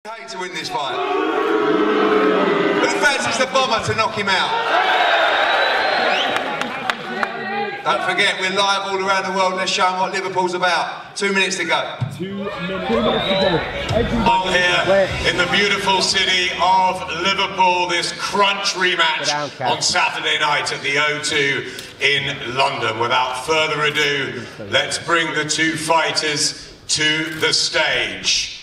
Haye to win this fight. Who fancies the bomber to knock him out? Don't forget, we're live all around the world. Let's show them what Liverpool's about. 2 minutes to go. 2 minutes to go. I'm here in the beautiful city of Liverpool, this crunch rematch on Saturday night at the O2 in London. Without further ado, let's bring the two fighters to the stage.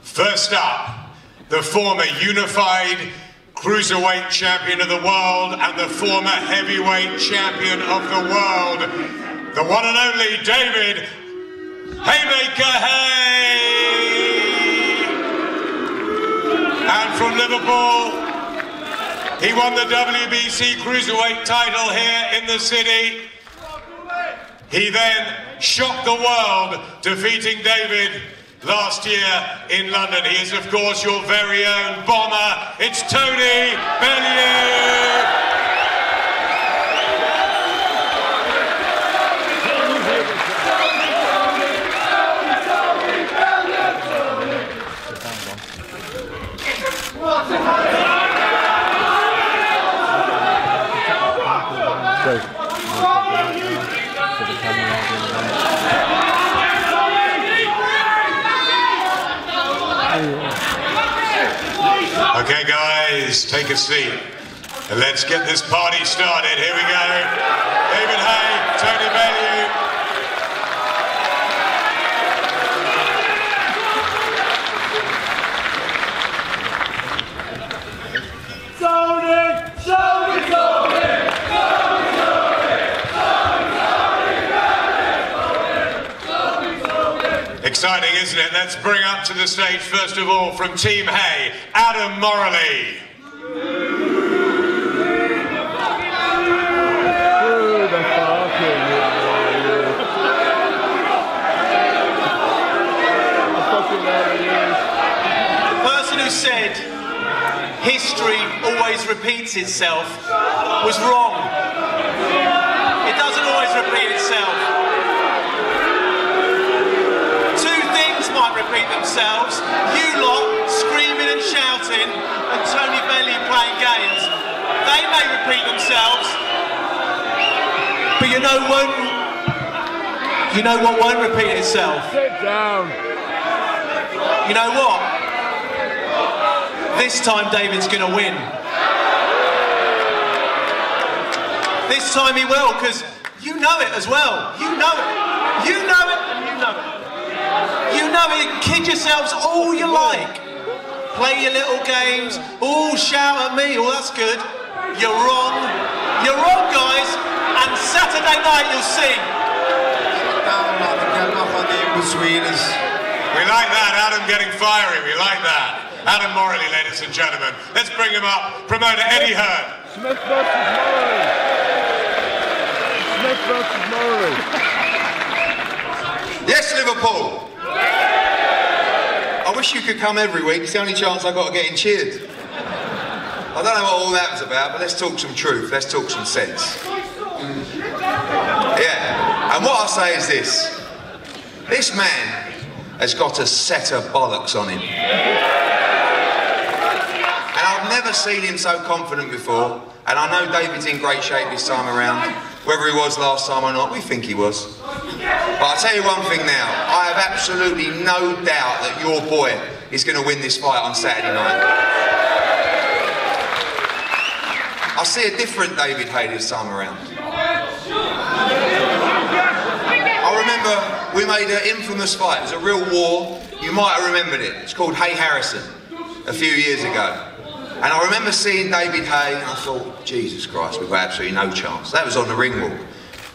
First up, the former unified cruiserweight champion of the world and the former heavyweight champion of the world, the one and only David Haymaker Haye. And from Liverpool, he won the WBC cruiserweight title here in the city. He then shocked the world, defeating David last year in London. He is, of course, your very own bomber. It's Tony Bellew. Okay guys, take a seat and let's get this party started. Here we go. David Haye, Tony Bellew. Exciting, isn't it? Let's bring up to the stage, first of all, from Team Haye, Adam Morley. The person who said history always repeats itself was wrong. It doesn't always repeat itself. Might repeat themselves. You lot screaming and shouting and Tony Bellew playing games. They may repeat themselves, but you know what won't repeat itself? Sit down. You know what? This time David's going to win. This time he will, because you know it as well. You know it. You know it and you know it. You know it, kid yourselves all you like. Play your little games, all shout at me, oh that's good. You're wrong. You're wrong guys, and Saturday night you'll see. We like that, Adam getting fiery, we like that. Adam Morley, ladies and gentlemen. Let's bring him up, promoter Eddie Hearn. Smith versus Morley. Smith versus Morley. Yes, Liverpool. I wish you could come every week. It's the only chance I've got of getting cheered. I don't know what all that was about, but let's talk some truth. Let's talk some sense. Yeah. And what I say is this. This man has got a set of bollocks on him. And I've never seen him so confident before. And I know David's in great shape this time around. Whether he was last time or not, we think he was. But I'll tell you one thing now, I have absolutely no doubt that your boy is going to win this fight on Saturday night. I see a different David Haye this time around. I remember we made an infamous fight, it was a real war, you might have remembered it. It's called Haye Harrison, a few years ago. And I remember seeing David Haye and I thought, Jesus Christ, we've got absolutely no chance. That was on the ring wall.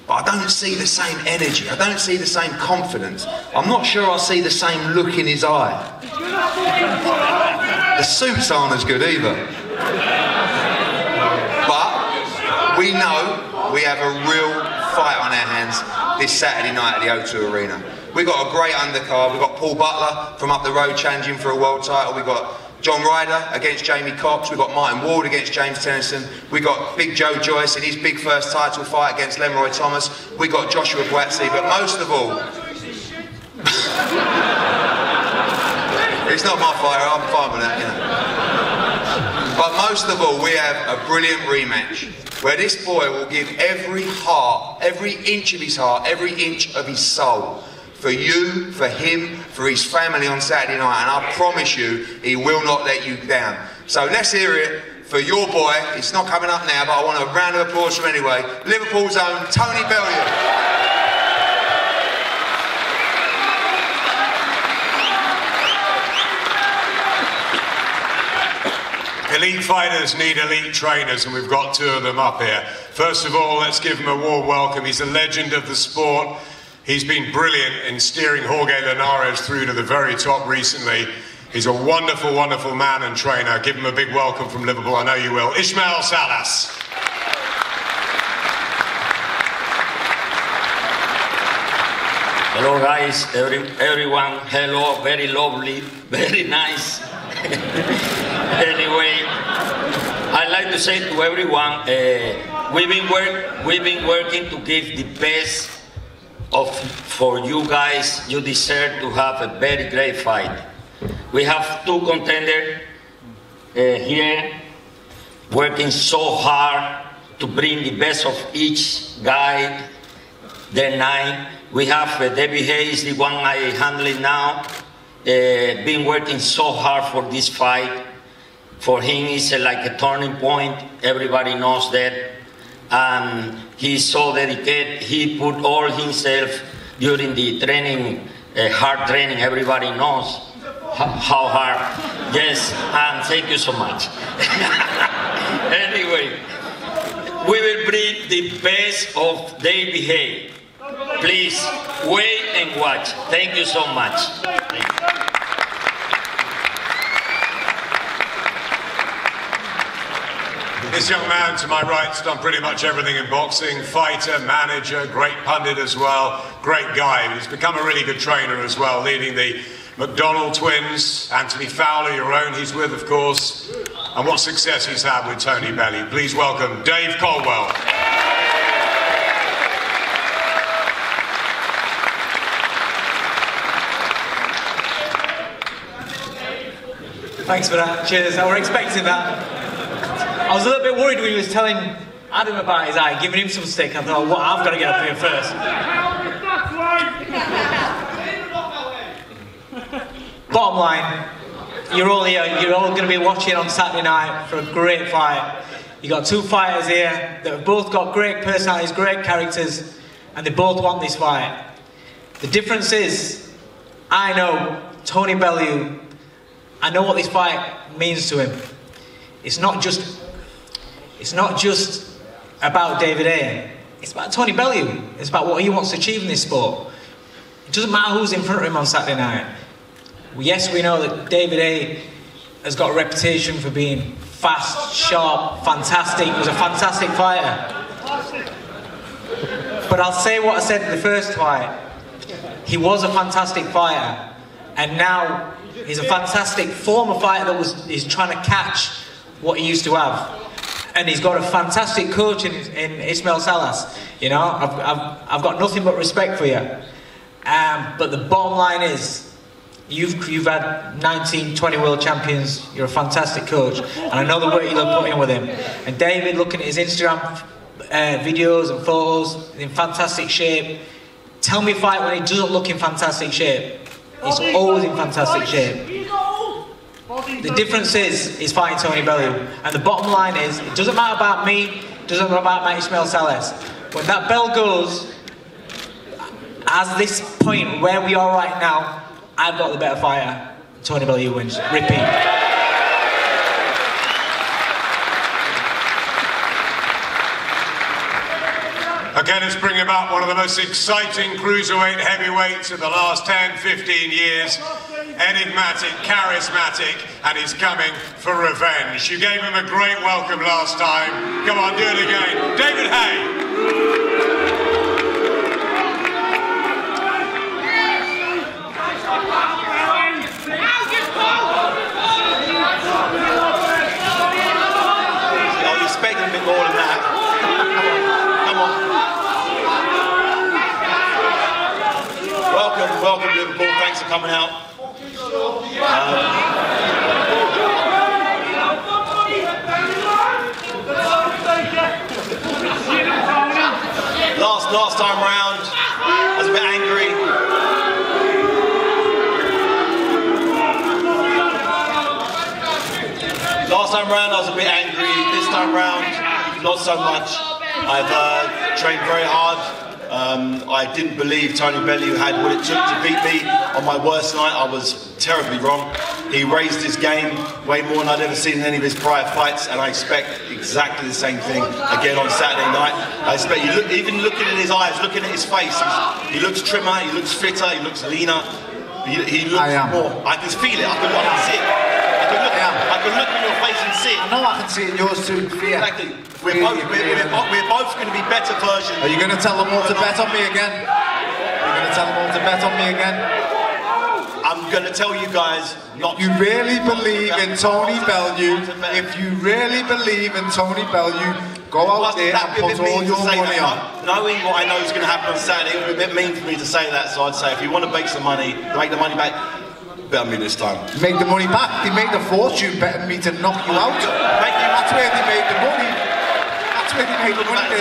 But I don't see the same energy, I don't see the same confidence. I'm not sure I see the same look in his eye. The suits aren't as good either. But we know we have a real fight on our hands this Saturday night at the O2 Arena. We've got a great undercard, we've got Paul Butler from up the road challenging for a world title, we've got John Ryder against Jamie Cox, we've got Martin Ward against James Tennyson, we've got Big Joe Joyce in his big first title fight against Leroy Thomas, we've got Joshua Buatsi, but most of all, He's not my fighter, I'm fine with that, you know. But most of all, we have a brilliant rematch where this boy will give every heart, every inch of his heart, every inch of his soul for you, for him, for his family on Saturday night, and I promise you, he will not let you down. So let's hear it for your boy. It's not coming up now, but I want a round of applause from anyway. Liverpool's own Tony Bellew. Elite fighters need elite trainers, and we've got two of them up here. First of all, let's give him a warm welcome. He's a legend of the sport. He's been brilliant in steering Jorge Linares through to the very top recently. He's a wonderful, wonderful man and trainer. Give him a big welcome from Liverpool. I know you will. Ismael Salas. Hello guys, everyone. Hello, very lovely, very nice. Anyway, I'd like to say to everyone, we've been working to give the best for you guys. You deserve to have a very great fight. We have two contenders here working so hard to bring the best of each guy their night. We have David Haye, the one I handling now, been working so hard for this fight. For him, it's like a turning point. Everybody knows that. And he's so dedicated. He put all himself during the training, hard training. Everybody knows how hard. Yes, and thank you so much. Anyway, we will bring the best of David Haye. Please wait and watch. Thank you so much. Thank you. This young man to my right's done pretty much everything in boxing. Fighter, manager, great pundit as well. Great guy. He's become a really good trainer as well, leading the McDonald twins. Anthony Fowler, your own, he's with, of course. And what success he's had with Tony Bellew. Please welcome Dave Caldwell. Thanks for that. Cheers. I was expecting that. I was a little bit worried when he was telling Adam about his eye, giving him some stick. I thought, well, I've got to get up here first. Bottom line, you're all here. You're all going to be watching on Saturday night for a great fight. You got two fighters here that have both got great personalities, great characters, and they both want this fight. The difference is, I know Tony Bellew. I know what this fight means to him. It's not just about David Haye. It's about Tony Bellew. It's about what he wants to achieve in this sport. It doesn't matter who's in front of him on Saturday night. Yes, we know that David Haye has got a reputation for being fast, sharp, fantastic. He was a fantastic fighter. But I'll say what I said in the first fight. He was a fantastic fighter, and now he's a fantastic former fighter that is trying to catch what he used to have. And he's got a fantastic coach in Ismael Salas. You know, I've got nothing but respect for you. But the bottom line is, you've had 19, 20 world champions. You're a fantastic coach, and I know the work you'll put in with him. And David, looking at his Instagram videos and photos, in fantastic shape. Tell me a fight when he doesn't look in fantastic shape. He's always in fantastic shape. The difference is, he's fighting Tony Bellew. And the bottom line is, it doesn't matter about me, it doesn't matter about Ismael Salas. When that bell goes, at this point where we are right now, I've got the better fighter. Tony Bellew wins. Repeat. Okay, let's bring about one of the most exciting cruiserweight heavyweights of the last 10, 15 years. Enigmatic, charismatic, and he's coming for revenge. You gave him a great welcome last time. Come on, do it again. David Haye. I was expecting a bit more than that. Come on. Welcome Liverpool. Thanks for coming out. Last time round, I was a bit angry. Last time round, I was a bit angry. This time round, not so much. I've trained very hard. I didn't believe Tony Bellew had what it took to beat me on my worst night. I was terribly wrong. He raised his game way more than I'd ever seen in any of his prior fights, and I expect exactly the same thing again on Saturday night. I expect even looking in his eyes, looking at his face, he looks trimmer, he looks fitter, he looks leaner. He looks more. I can feel it. I can see it. I can look in your face and see it. I know I can see it in yours too. Exactly. We're both going to be better versions. Are you going to tell them all to bet on me again? Are you going to tell them all to bet on me again? I'm going to tell you guys not. You really believe in Tony Bellew? If you really believe in Tony Bellew, go out there and put all your money on. Knowing what I know is going to happen on Saturday, it would be a bit mean for me to say that. So I'd say, if you want to make some money, make the money back. Bet on me this time. Make the money back. They made a fortune betting me to knock you out. That's where they made the money. That's where they made the money.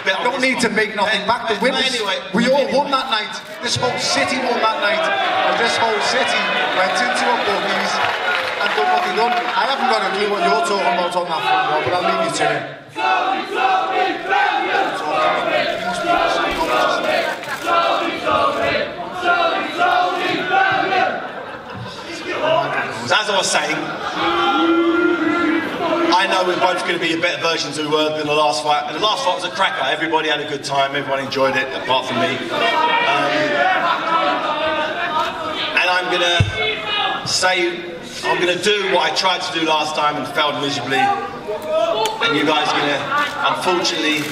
Don't need to make nothing back. The winners, we all won that night. This whole city won that night. And this whole city went into a bookies and done what they done. I haven't got a clue what you're talking about on that front row, but I'll leave you to it. As I was saying, I know we're both going to be better versions than the last fight. And the last fight was a cracker. Everybody had a good time. Everyone enjoyed it, apart from me. And I'm going to say, I'm going to do what I tried to do last time and failed miserably. And you guys are going to, unfortunately,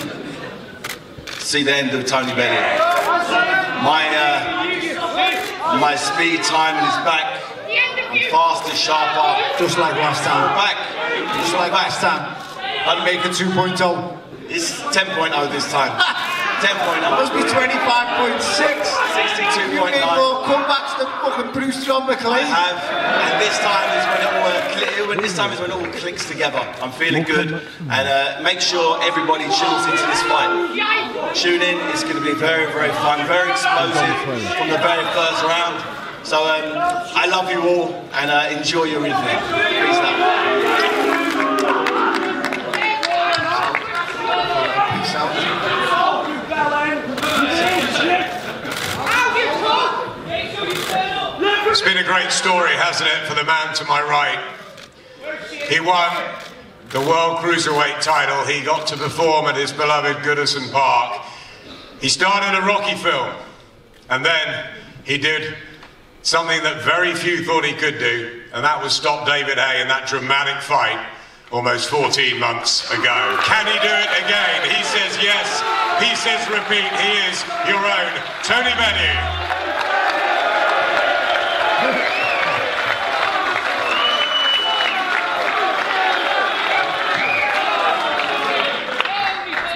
see the end of Tony Bellew. My speed timing is back. I'm faster, sharper. Just like last time. Back. Just like last time. I'd make it 2.0. It's 10.0 this time. 10.0. Must be 25.6. 62.9. You made more comebacks than fucking Bruce John McLean. I have. And this time is when it all clicks together. I'm feeling good. And make sure everybody tunes into this fight. Tune in. It's going to be very, very fun. Very explosive from the very first round. So I love you all and enjoy your evening. Peace out. It's been a great story, hasn't it, for the man to my right. He won the World Cruiserweight title. He got to perform at his beloved Goodison Park. He started a Rocky film, and then he did something that very few thought he could do, and that was stop David Haye in that dramatic fight almost 14 months ago. Can he do it again? He says yes. He says repeat. He is your own Tony Bellew.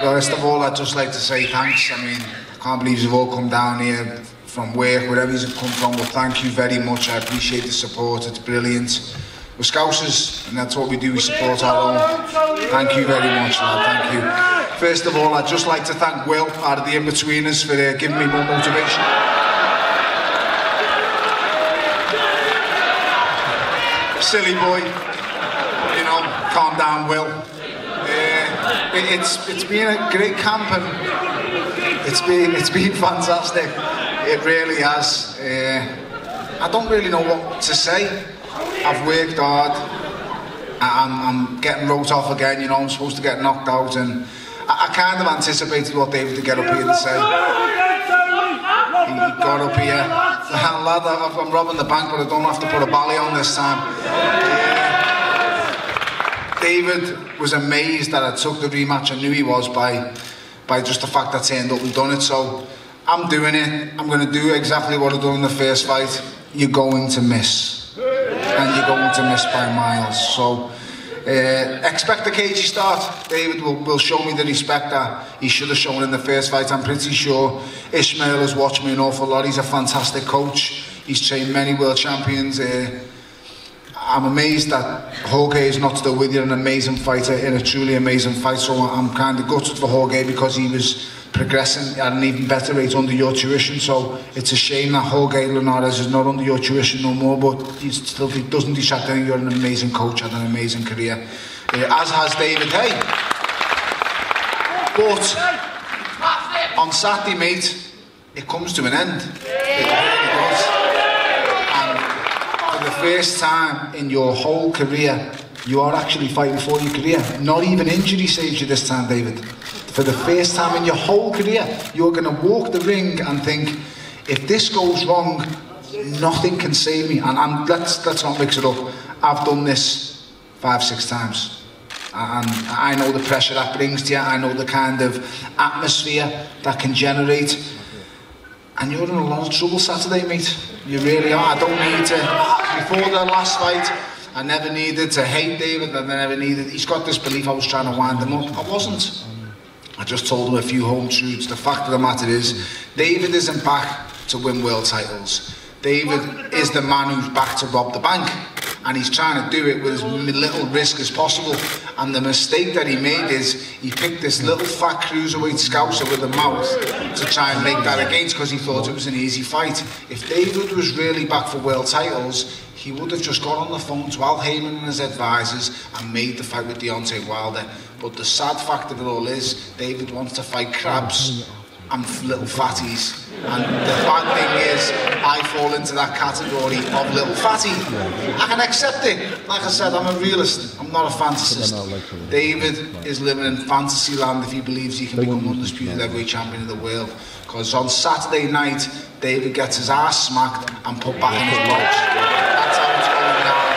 First of all, I'd just like to say thanks. I mean, I can't believe you've all come down here from work, wherever you've come from, but thank you very much. I appreciate the support. It's brilliant. We're Scousers, and that's what we do. We support our own. Thank you very much, lad. Thank you. First of all, I'd just like to thank Will out of the In-Betweeners for giving me more motivation. Silly boy. You know, calm down, Will. It's been a great camp, and it's been fantastic. It really has. I don't really know what to say. I've worked hard. I'm getting wrote off again. You know, I'm supposed to get knocked out, and I kind of anticipated what David would get up here to say. He got up here. Lad, I'm robbing the bank, but I don't have to put a bally on this time. David was amazed that I took the rematch. I knew he was by just the fact that I turned up and done it. So I'm doing it. I'm going to do exactly what I done in the first fight. You're going to miss, and you're going to miss by miles. So expect a cagey start. David will show me the respect that he should have shown in the first fight. I'm pretty sure Ishmael has watched me an awful lot. He's a fantastic coach. He's trained many world champions. I'm amazed that Jorge is not still with you, an amazing fighter in a truly amazing fight. So I'm kind of gutted for Jorge because he was progressing at an even better rate under your tuition. So it's a shame that Jorge Linares is not under your tuition no more, but he doesn't detract anything. You're an amazing coach, had an amazing career, as has David Haye. But on Saturday, mate, it comes to an end. It really does. And for the first time in your whole career, you are actually fighting for your career. Not even injury saves you this time, David. For the first time in your whole career, you're going to walk the ring and think, if this goes wrong, nothing can save me. And let's not mix it up. I've done this 5-6 times. And I know the pressure that brings to you. I know the kind of atmosphere that can generate. And you're in a lot of trouble Saturday, mate. You really are. I don't need to, before the last fight, I never needed to hate David. I never needed, he's got this belief I was trying to wind him up. I wasn't. I just told him a few home truths. The fact of the matter is, David isn't back to win world titles. David is the man who's back to rob the bank. And he's trying to do it with as little risk as possible. And the mistake that he made is, he picked this little fat cruiserweight scouser with a mouth to try and make that against, because he thought it was an easy fight. If David was really back for world titles, he would have just got on the phone to Al Heyman and his advisors and made the fight with Deontay Wilder. But the sad fact of it all is, David wants to fight crabs and little fatties. And the bad thing is, I fall into that category of little fatty. I can accept it. Like I said, I'm a realist. I'm not a fantasist. David is living in fantasy land if he believes he can become undisputed heavyweight champion of the world. Because on Saturday night, David gets his ass smacked and put back in his box. That's how it's going down.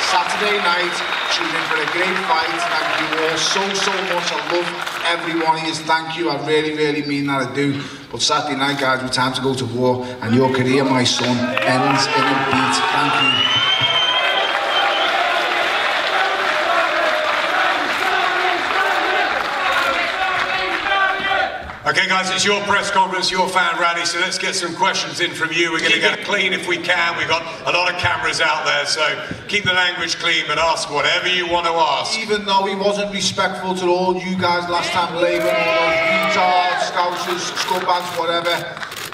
Saturday night, tune in for a great fight. Thank you all so much. I love every one of you. Thank you. I really mean that, I do. But Saturday night, guys, it's time to go to war, and your career, my son, ends in a beat. Thank you. Okay, guys, it's your press conference, your fan rally, so let's get some questions in from you. We're going to get clean if we can. We've got a lot of cameras out there, so keep the language clean, but ask whatever you want to ask. Even though he wasn't respectful to all you guys last time, Labour, all those retards, scousers, scumbags, whatever,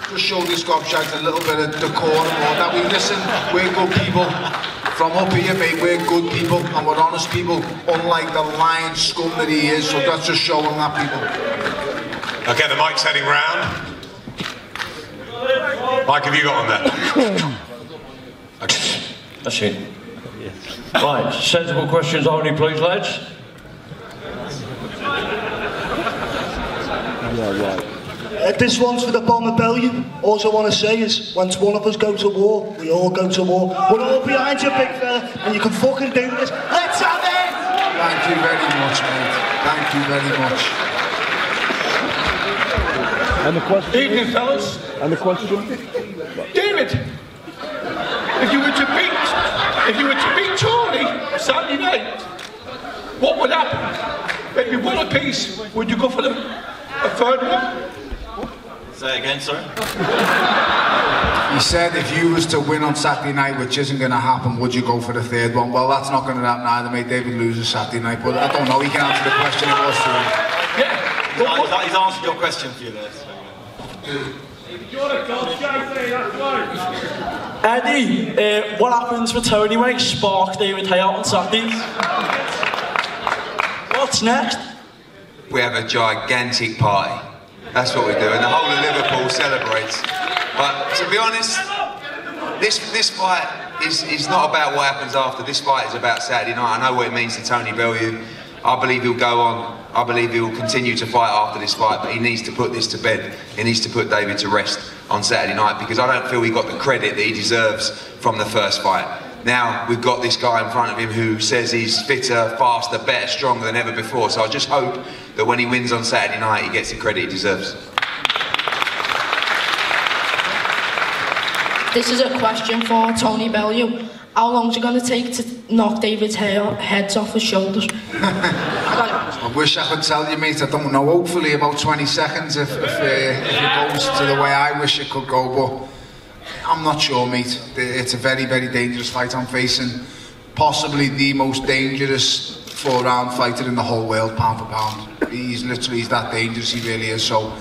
just show this gobshite a little bit of decorum, or that we listen, we're good people. From up here, mate, we're good people, and we're honest people, unlike the lying scum that he is, so let's just show him that, people. Okay, the mic's heading round. Mike, have you got on there? Okay. That's it. Right, sensible questions only, please, lads. Yeah, right. This one's for the Bomber Bellew. All I want to say is, once one of us go to war, we all go to war. We're all behind you, big fella, and you can fucking do this. Let's have it! Thank you very much, mate. Thank you very much. And the question? Evening, fellas. And the question? David, if you were to beat Charlie Saturday night, what would happen? Maybe one apiece. Would you go for a third one? Say it again, sorry. He said if you was to win on Saturday night, which isn't going to happen, would you go for the third one? Well, that's not going to happen either, mate. David loses Saturday night, but I don't know. He can answer the question. It was to him. Yeah. He's answered your question for you there. So. Eddie, what happens for Tony when he sparks David Haye out on Saturdays? What's next? We have a gigantic party. That's what we do, and the whole of Liverpool celebrates. But to be honest, this fight is not about what happens after. This fight is about Saturday night. I know what it means to Tony Bellew. I believe he'll go on. I believe he will continue to fight after this fight, but he needs to put this to bed. He needs to put David to rest on Saturday night, because I don't feel he got the credit that he deserves from the first fight. Now we've got this guy in front of him who says he's fitter, faster, better, stronger than ever before. So I just hope that when he wins on Saturday night, he gets the credit he deserves. This is a question for Tony Bellew. How long is it going to take to knock David's heads off his shoulders? I wish I could tell you, mate. I don't know. Hopefully about 20 seconds if it goes to the way I wish it could go. But I'm not sure, mate. It's a very, very dangerous fight I'm facing. Possibly the most dangerous 4-round fighter in the whole world, pound for pound. He's that dangerous, he really is. So,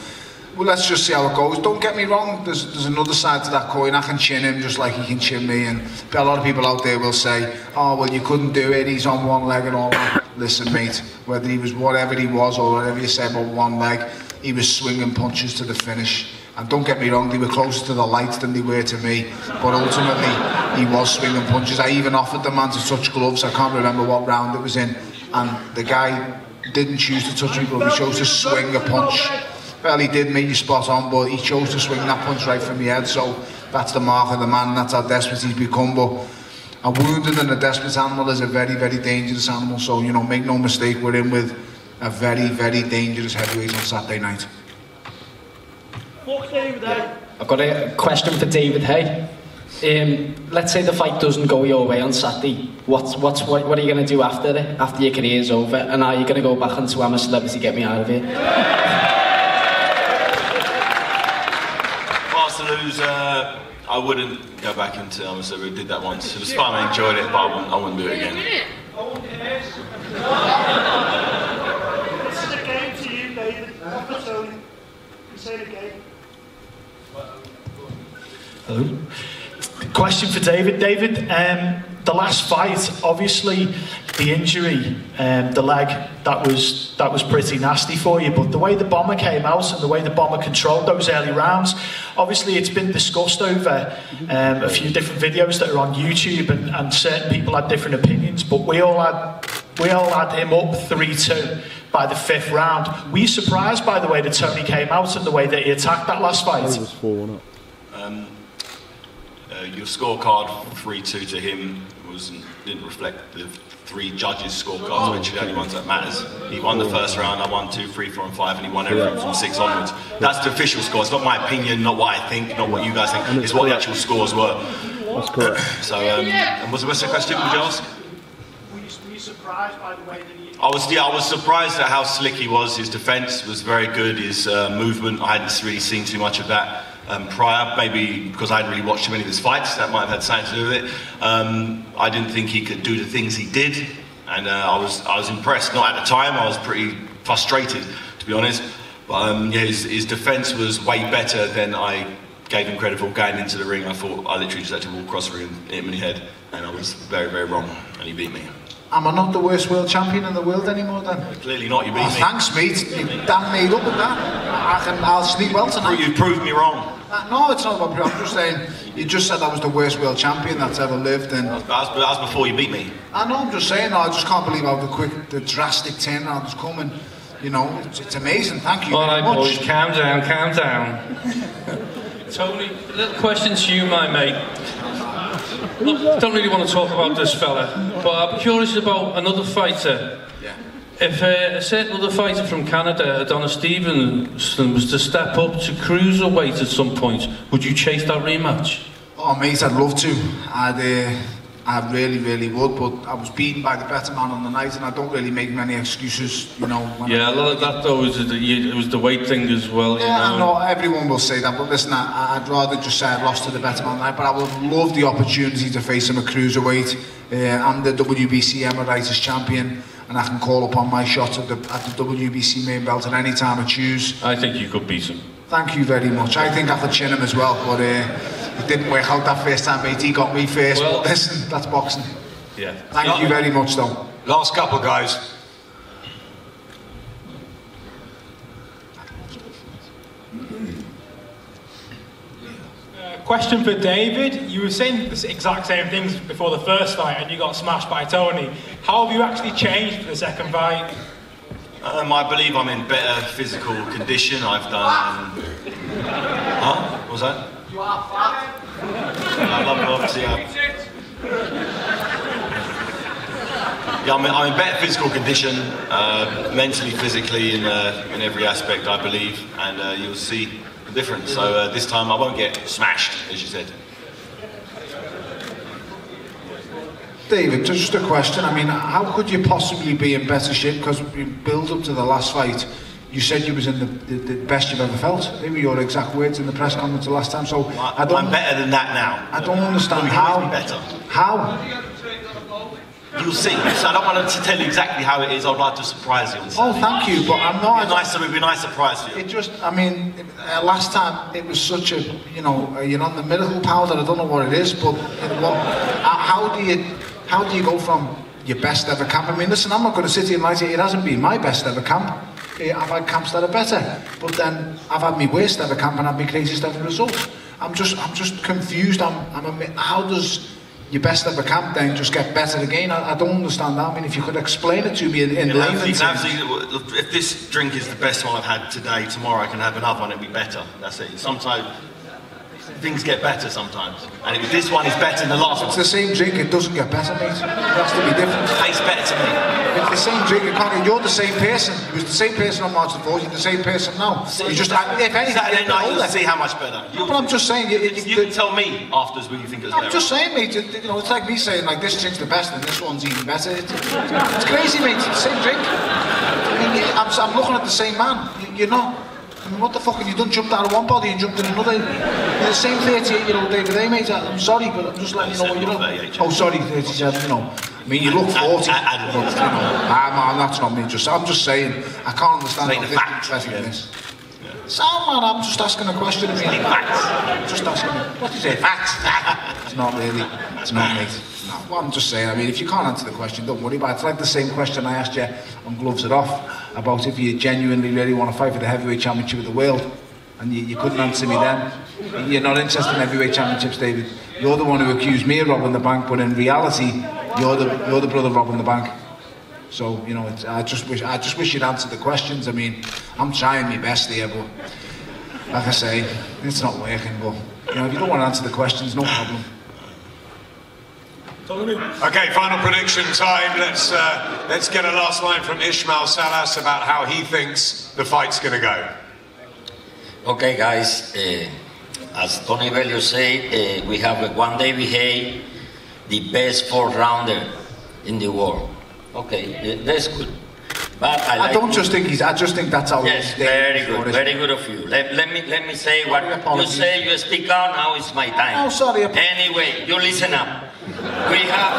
well, let's just see how it goes. Don't get me wrong, there's another side to that coin. I can chin him just like he can chin me, and a lot of people out there will say, oh, well, you couldn't do it, he's on one leg and all that. Listen, mate, whether he was whatever he was or whatever you say about one leg, he was swinging punches to the finish. And don't get me wrong, they were closer to the light than they were to me, but ultimately he was swinging punches. I even offered the man to touch gloves. I can't remember what round it was in, and the guy didn't choose to touch me, but he chose to swing a punch. Well, he did make you spot on, but he chose to swing that punch right from the head, so that's the mark of the man, that's how desperate he's become. But a wounded and a desperate animal is a very, very dangerous animal, so, you know, make no mistake, we're in with a very, very dangerous heavyweight on Saturday night. I've got a question for David Haye. Let's say the fight doesn't go your way on Saturday. What are you going to do after it? After your career's over? And are you going to go back onto I'm a Celebrity, get me out of here? Fast to lose, I wouldn't go back into I'm a Celebrity. Did that once. It was fun, I enjoyed it, but I wouldn't do it again. This is a game to you, David. Not for Tony. You say the game. Hello. Question for David. David, the last fight, obviously the injury, the leg, that was pretty nasty for you. But the way the bomber came out and the way the bomber controlled those early rounds, obviously it's been discussed over a few different videos that are on YouTube, and certain people had different opinions. But we all had him up 3-2 by the 5th round. Were you surprised by the way that Tony came out and the way that he attacked that last fight? It was 4-1 up. Your scorecard 3-2 to him didn't reflect the 3 judges' scorecards, which are the only ones that matters. He won the first round, I won 2, 3, 4 and 5, and he won everything from 6 onwards. That's the official score. It's not my opinion, not what I think, not what you guys think. It's what the actual scores were. That's correct. So, and what's the rest of the question, would you ask? Were you surprised by the way that he... I was surprised at how slick he was. His defence was very good. His movement, I hadn't really seen too much of that prior. Maybe because I hadn't really watched too many of his fights, that might have had something to do with it. I didn't think he could do the things he did, and I was impressed. Not at the time. I was pretty frustrated, to be honest. But yeah, his defence was way better than I gave him credit for going into the ring. I thought I literally just had to walk across the ring and hit him in the head, and I was very, very wrong, and he beat me. Am I not the worst world champion in the world anymore then? Clearly not, you beat me. Thanks, mate. You damn made up with that. I'll sleep well tonight. You've proved me wrong. No, it's not about I'm just saying, you just said I was the worst world champion that's ever lived. And that was before you beat me. I know, I'm just saying, I just can't believe how the drastic turnaround is coming. You know, it's amazing. Thank you very much. Boys, calm down. Tony, a little question to you, my mate. I don't really want to talk about this fella, but I'm curious about another fighter. Yeah. If a certain other fighter from Canada, Adonis Stevenson, was to step up to cruiserweight at some point, would you chase that rematch? Oh, mate, I'd love to. I really, really would, but I was beaten by the better man on the night, and I don't really make many excuses, you know. Yeah, a lot of that though it was the weight thing as well. Yeah, you know? I know everyone will say that, but listen, I'd rather just say I lost to the better man on the night. But I would love the opportunity to face him at cruiserweight. I'm the WBC Emeritus champion, and I can call upon my shot at the WBC main belt at any time I choose. I think you could beat him. Thank you very much. I think I could chin him as well, but it didn't work out that first time, mate. He got me first, but listen, that's boxing. Yeah. Thank you very much, though. Last couple, guys. Question for David. You were saying the exact same things before the first fight and you got smashed by Tony. How have you actually changed for the second fight? I believe I'm in better physical condition. I've done... Huh? What was that? You are fat. I love it, obviously. Yeah, I'm in better physical condition, mentally, physically, in every aspect, I believe, and you'll see the difference. So this time I won't get smashed, as you said. David, just a question. I mean, how could you possibly be in better shape? Because we build up to the last fight. you said you was in the best you've ever felt. They were your exact words in the press conference the last time. So I'm better than that now. I don't understand how. Better. How? You'll see. So I don't want to tell you exactly how it is. I'd like to surprise you. Oh, thank you, but I'm not. It'd be a nice surprise for you. It just, I mean, last time it was such a, you know, you're on the miracle powder. I don't know what it is, but how do you go from your best ever camp? I mean, listen, I'm not going to sit here and lie to you. It hasn't been my best ever camp. I've had camps that are better, but then I've had my worst ever camp and I've my craziest ever results. I'm just confused. How does your best ever camp then just get better again? I don't understand that. I mean, if you could explain it to me in layman's terms. If this drink is the best one I've had today, tomorrow I can have another one, it'll be better. That's it. Sometimes things get better sometimes. And if this one is better than the last one. It's the same drink, it doesn't get better, mate. It has to be different. It tastes better to me. It's the same drink, you're the same person. You was the same person on March the 4th, you're the same person now. You just, if anything, Saturday night, you'll see how much better. But I'm just saying... You can tell me afterwards what you think it's better. I'm just saying, mate, you know, it's like me saying, like, this drink's the best and this one's even better. It's crazy, mate, it's the same drink. I mean, I'm looking at the same man. You're not... I mean, what the fuck have you done? Jumped out of one body and jumped in another? You're the same 38-year-old David Haye, mate. I'm sorry, but I'm just letting you know what you know. Oh, sorry, 37, you know. I mean, you look 40. But, you know, that's not me. I'm just saying, I can't understand how this is this. So, man, I'm just asking a question. I mean, facts. Just asking. What is it? Facts. It's not really. It's not, mate. No, well, I'm just saying, I mean, if you can't answer the question, don't worry about it. It's like the same question I asked you on Gloves It Off about if you genuinely really want to fight for the heavyweight championship of the world. And you couldn't answer me then. You're not interested in heavyweight championships, David. You're the one who accused me of robbing the bank, but in reality, you're the brother robbing the bank. So, you know, I just wish you'd answer the questions. I mean, I'm trying my best here, but like I say, it's not working. But, you know, if you don't want to answer the questions, no problem. Okay, final prediction time. Let's get a last line from Ismail Salas about how he thinks the fight's going to go. Okay, guys. As Tony Bellew said, we have one David Haye, the best 4th-rounder in the world. Okay, that's good. But I don't just think I just think that's how. Yes, very good of you. Let me say what you say. You speak out. Now it's my time. Oh, sorry. Anyway, you listen up. We have.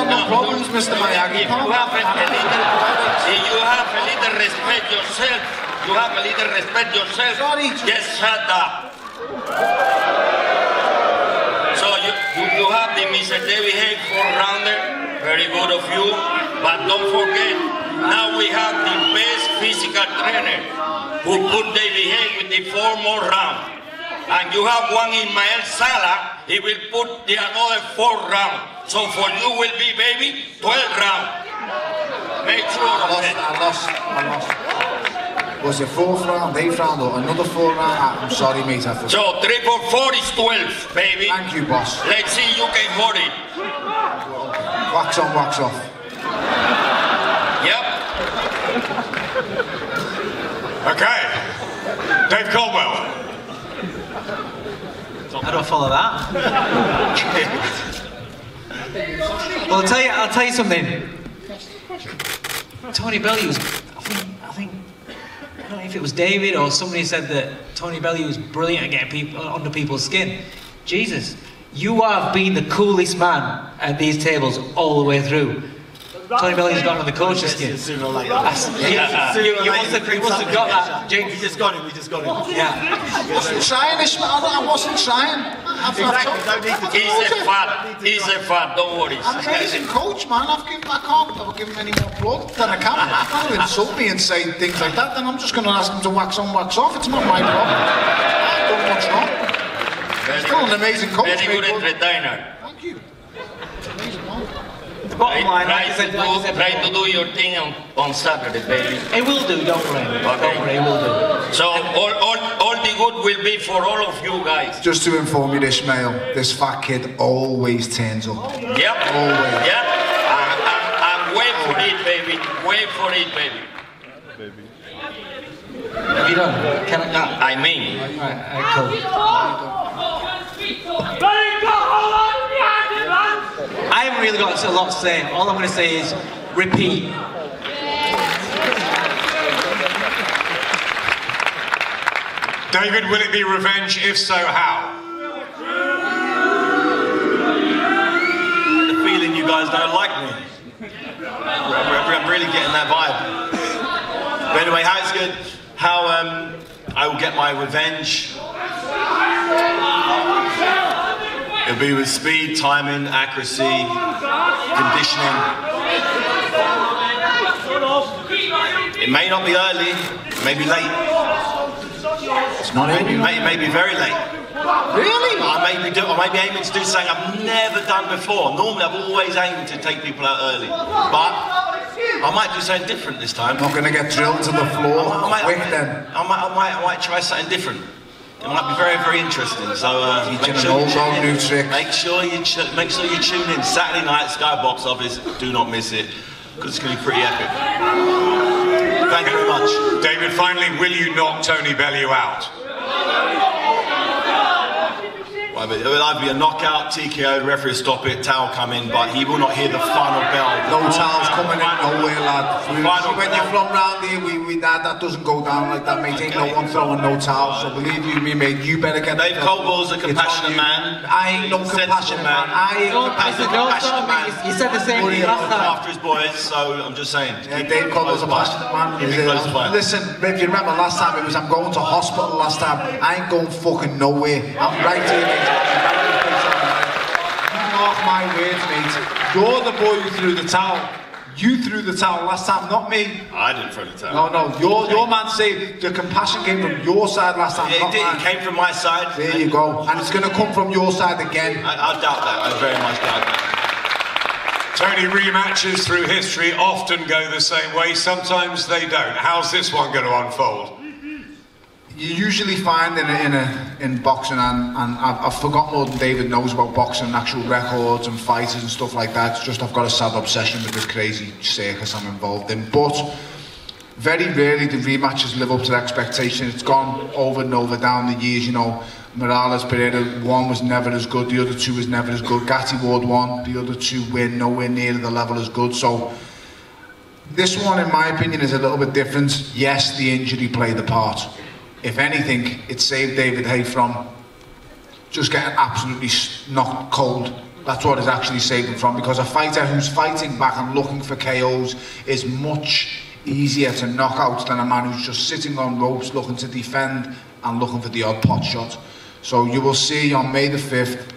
No problems, Mr. Miyagi. If you have a little respect yourself, Sorry, just shut up. So you have the Mr. David Haye 4th-rounder, very good of you, but don't forget, now we have the best physical trainer who put David Haye with the 4 more rounds. And you have one Ismail Salah, he will put the another 4th round. So for you will be, baby, 12 rounds. Make sure of it. I lost. Was it 4th round, 8th round, or another 4th round? I'm sorry, mate. So 3 for 4 is 12, baby. Thank you, boss. Let's see you can hold it. Wax on, wax off. Yep. Okay. Dave Caldwell. How do I follow that? Well, I'll tell you something. Tony Bellew was, I think, I don't know if it was David or somebody said that Tony Bellew was brilliant at getting people under people's skin. Jesus, you have been the coolest man at these tables all the way through. Tony Bellew's got under the coach's skin. Sooner or later. You must have got that. We just got him. Yeah. I wasn't trying, Ismail. I wasn't trying. He's a fan, don't worry. I'm an amazing coach, man. I can't give him any more plug than I can. If I'm going to insult me and say things like that, then I'm just going to ask him to wax on, wax off. It's not my problem. I don't want wrong. Still an amazing coach. Very good entertainer. Thank you. Amazing, man. Bottom line, Try to do your thing on Saturday, baby. It will do, don't worry. Okay. Don't worry, it will do. So all the good will be for all of you guys. Just to inform you, Ismail, this fat kid always turns up. Yep. Always. Yep. And wait for it, baby. Wait for it, baby. Have you done? Can I? I mean. Right, cool. I haven't really got a lot to say. All I'm going to say is repeat. David, will it be revenge? If so, how? The feeling you guys don't like me. I'm really getting that vibe. But anyway, how it's good. How I will get my revenge. It'll be with speed, timing, accuracy, conditioning. It may not be early, it may be late. It's not early. It may be very late. Really? I may be aiming to do something I've never done before. Normally I've always aimed to take people out early. But I might do something different this time. I'm not going to get drilled to the floor quick then. I might try something different. It might be very, very interesting. So make sure you tune in. Saturday night, Sky Box Office. Do not miss it, because it's going to be pretty epic. Thank you very much. David, finally, will you knock Tony Bellew out? Well, it will either be a knockout, TKO, the referee will stop it, towel come in, but he will not hear the final bell. No towels coming in nowhere, lad. When you're from round here, that doesn't go down like that, mate. Ain't no one throwing no towels. So believe you me, mate, you better get... Dave Coldwell's a compassionate man. I ain't no compassionate man. I ain't compassionate man. You said the same thing last time. After his boys, so I'm just saying. Yeah, Dave Coldwell's a passionate man. Listen, if you remember last time, it was I'm going to hospital last time. I ain't going fucking nowhere. I'm right here, mate. Mark my words, mate. You're the boy who threw the towel. You threw the towel last time, not me. I didn't throw the towel. No, your man said the compassion came from your side last time. Yeah, it did. It came from my side. There you go. And it's going to come from your side again. I doubt that. I very much doubt that. Tony, rematches through history often go the same way. Sometimes they don't. How's this one going to unfold? You usually find in boxing, and I've forgotten more than David knows about boxing, actual records and fighters and stuff like that. It's just I've got a sad obsession with this crazy circus I'm involved in. But very rarely do rematches live up to the expectation. It's gone over and over down the years, you know. Morales, Pereira, one was never as good, the other two was never as good. Gatti Ward won, the other two were nowhere near the level as good. So this one, in my opinion, is a little bit different. Yes, the injury played a part. If anything, it saved David Haye from just getting absolutely knocked cold. That's what it's actually saved him from, because a fighter who's fighting back and looking for KOs is much easier to knock out than a man who's just sitting on ropes looking to defend and looking for the odd pot shot. So you will see on May the 5th,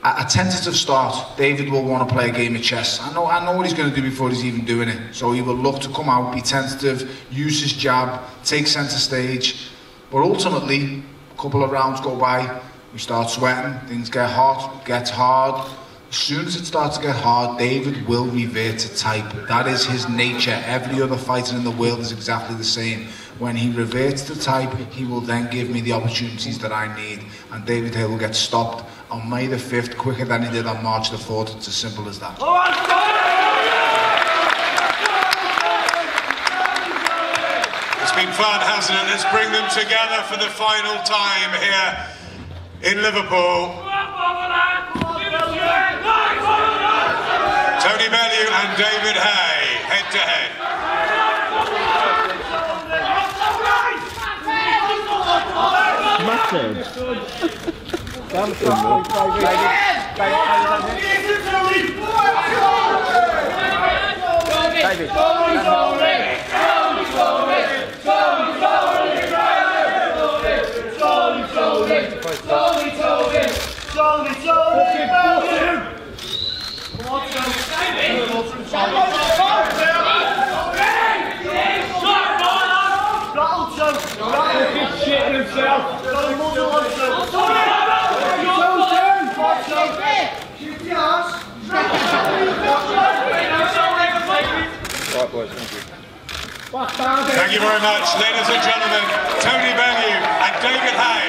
at a tentative start, David will want to play a game of chess. I know what he's going to do before he's even doing it. So he will look to come out, be tentative, use his jab, take centre stage. But ultimately, a couple of rounds go by, we start sweating, things get hot, gets hard. As soon as it starts to get hard, David will revert to type. That is his nature. Every other fighter in the world is exactly the same. When he reverts to type, he will then give me the opportunities that I need. And David Haye will get stopped on May the 5th quicker than he did on March the 4th. It's as simple as that. It's been fun, hasn't it? Let's bring them together for the final time here in Liverpool. Tony Bellew and David Haye, head to head. Massive. Thank you very much, ladies and gentlemen, Tony Bellew and David Haye.